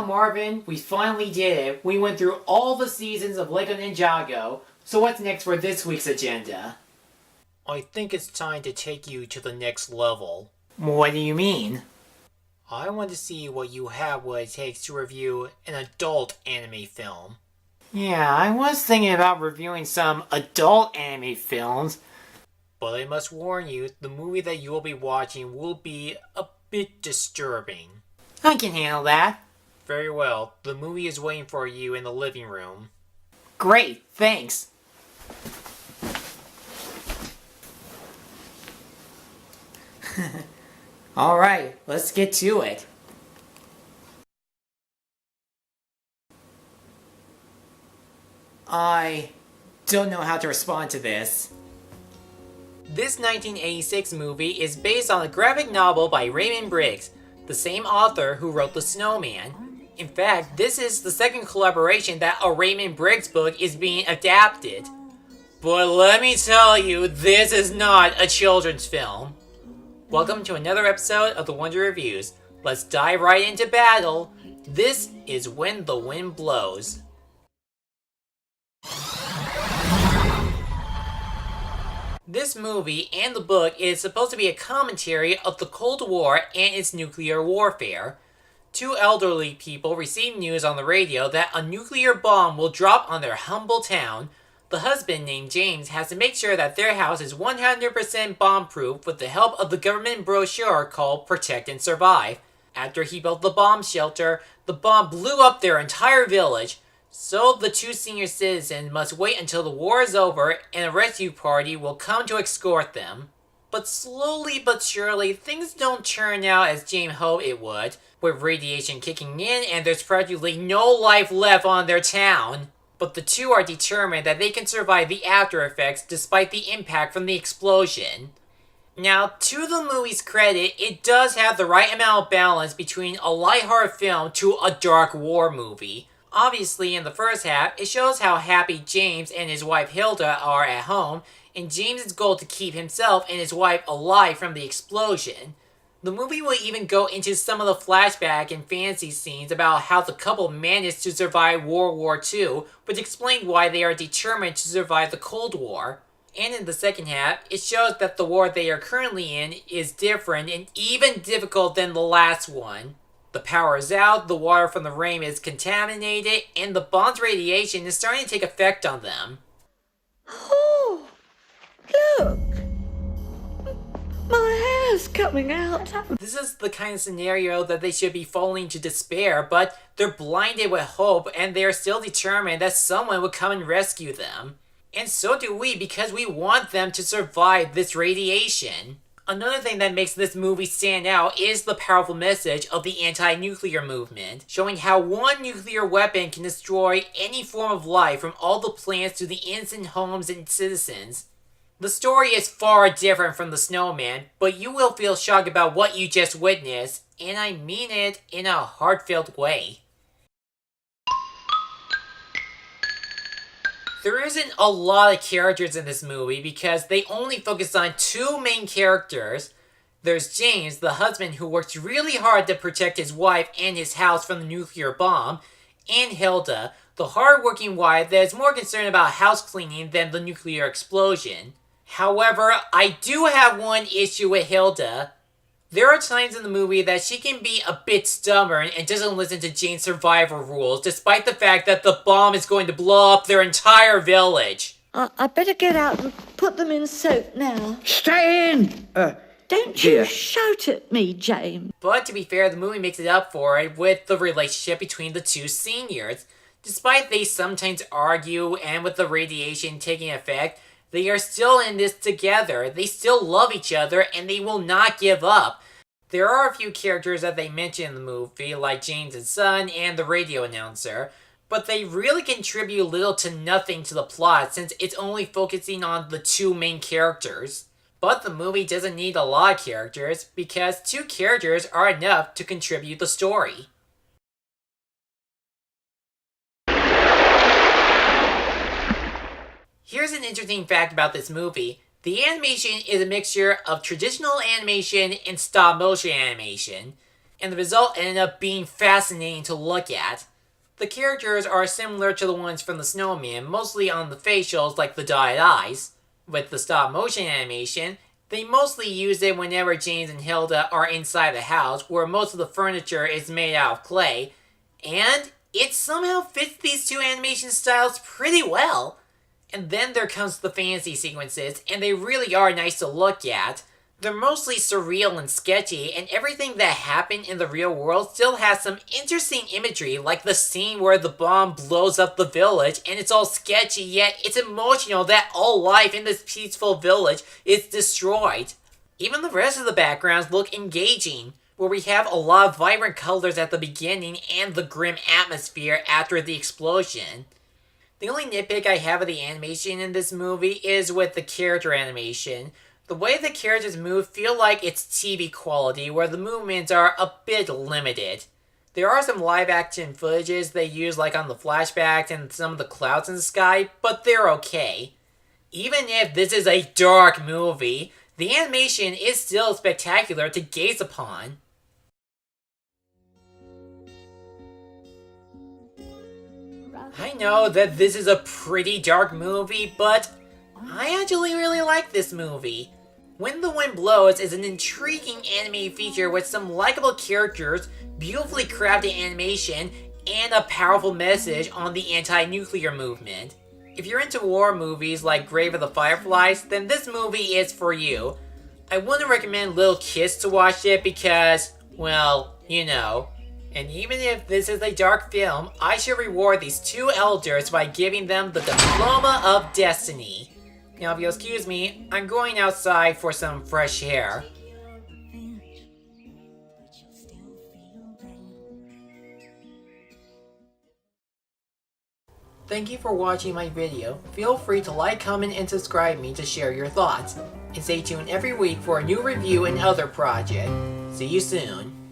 Well, Marvin, we finally did it. We went through all the seasons of Lego Ninjago. So what's next for this week's agenda? I think it's time to take you to the next level. What do you mean? I want to see what you have what it takes to review an adult anime film. Yeah, I was thinking about reviewing some adult anime films. But I must warn you, the movie that you will be watching will be a bit disturbing. I can handle that. Very well, the movie is waiting for you in the living room. Great, thanks. Alright, let's get to it. I don't know how to respond to this. This 1986 movie is based on a graphic novel by Raymond Briggs, the same author who wrote The Snowman. In fact, this is the second collaboration that a Raymond Briggs book is being adapted. But let me tell you, this is not a children's film. Welcome to another episode of the Wonder Reviews. Let's dive right into battle. This is When the Wind Blows. This movie and the book is supposed to be a commentary of the Cold War and its nuclear warfare. Two elderly people receive news on the radio that a nuclear bomb will drop on their humble town. The husband, named James, has to make sure that their house is 100% bomb-proof with the help of the government brochure called Protect and Survive. After he built the bomb shelter, the bomb blew up their entire village. So the two senior citizens must wait until the war is over and a rescue party will come to escort them. But slowly but surely, things don't turn out as James hoped it would, with radiation kicking in and there's practically no life left on their town. But the two are determined that they can survive the after effects despite the impact from the explosion. Now, to the movie's credit, it does have the right amount of balance between a lighthearted film to a dark war movie. Obviously, in the first half, it shows how happy James and his wife Hilda are at home, and James's goal to keep himself and his wife alive from the explosion. The movie will even go into some of the flashback and fantasy scenes about how the couple managed to survive World War II, which explained why they are determined to survive the Cold War. And in the second half, it shows that the war they are currently in is different and even difficult than the last one. The power is out, the water from the rain is contaminated, and the bomb's radiation is starting to take effect on them. Oh, look! My hair's coming out. This is the kind of scenario that they should be falling to despair, but they're blinded with hope and they are still determined that someone will come and rescue them. And so do we, because we want them to survive this radiation. Another thing that makes this movie stand out is the powerful message of the anti-nuclear movement, showing how one nuclear weapon can destroy any form of life from all the plants to the innocent homes and citizens. The story is far different from The Snowman, but you will feel shocked about what you just witnessed, and I mean it in a heartfelt way. There isn't a lot of characters in this movie because they only focus on two main characters. There's James, the husband who works really hard to protect his wife and his house from the nuclear bomb, and Hilda, the hard-working wife that is more concerned about house cleaning than the nuclear explosion. However, I do have one issue with Hilda. There are times in the movie that she can be a bit stubborn and doesn't listen to Jane's survival rules, despite the fact that the bomb is going to blow up their entire village. I better get out and put them in soak now. Stay in! Don't you dear. shout at me, James. But to be fair, the movie makes it up for it with the relationship between the two seniors. Despite they sometimes argue and with the radiation taking effect, they are still in this together. They still love each other and they will not give up. There are a few characters that they mention in the movie, like James' son and the radio announcer, but they really contribute little to nothing to the plot since it's only focusing on the two main characters. But the movie doesn't need a lot of characters because two characters are enough to contribute the story. Here's an interesting fact about this movie. The animation is a mixture of traditional animation and stop-motion animation. and the result ended up being fascinating to look at. The characters are similar to the ones from the Snowman, mostly on the facials like the dotted eyes. With the stop motion animation, they mostly use it whenever James and Hilda are inside the house, where most of the furniture is made out of clay, and it somehow fits these two animation styles pretty well. And then there comes the fantasy sequences, and they really are nice to look at. They're mostly surreal and sketchy, and everything that happened in the real world still has some interesting imagery, like the scene where the bomb blows up the village, and it's all sketchy, yet it's emotional that all life in this peaceful village is destroyed. Even the rest of the backgrounds look engaging, where we have a lot of vibrant colors at the beginning and the grim atmosphere after the explosion. The only nitpick I have of the animation in this movie is with the character animation. The way the characters move feel like it's TV quality, where the movements are a bit limited. There are some live action footages they use like on the flashbacks and some of the clouds in the sky, but they're okay. Even if this is a dark movie, the animation is still spectacular to gaze upon. I know that this is a pretty dark movie, but I actually really like this movie. When the Wind Blows is an intriguing anime feature with some likable characters, beautifully crafted animation, and a powerful message on the anti-nuclear movement. If you're into war movies like Grave of the Fireflies, then this movie is for you. I wouldn't recommend little kids to watch it because, well, you know. And even if this is a dark film, I should reward these two elders by giving them the Diploma of Destiny. Now, if you'll excuse me, I'm going outside for some fresh air. Thank you for watching my video. Feel free to like, comment, and subscribe me to share your thoughts. And stay tuned every week for a new review and other project. See you soon.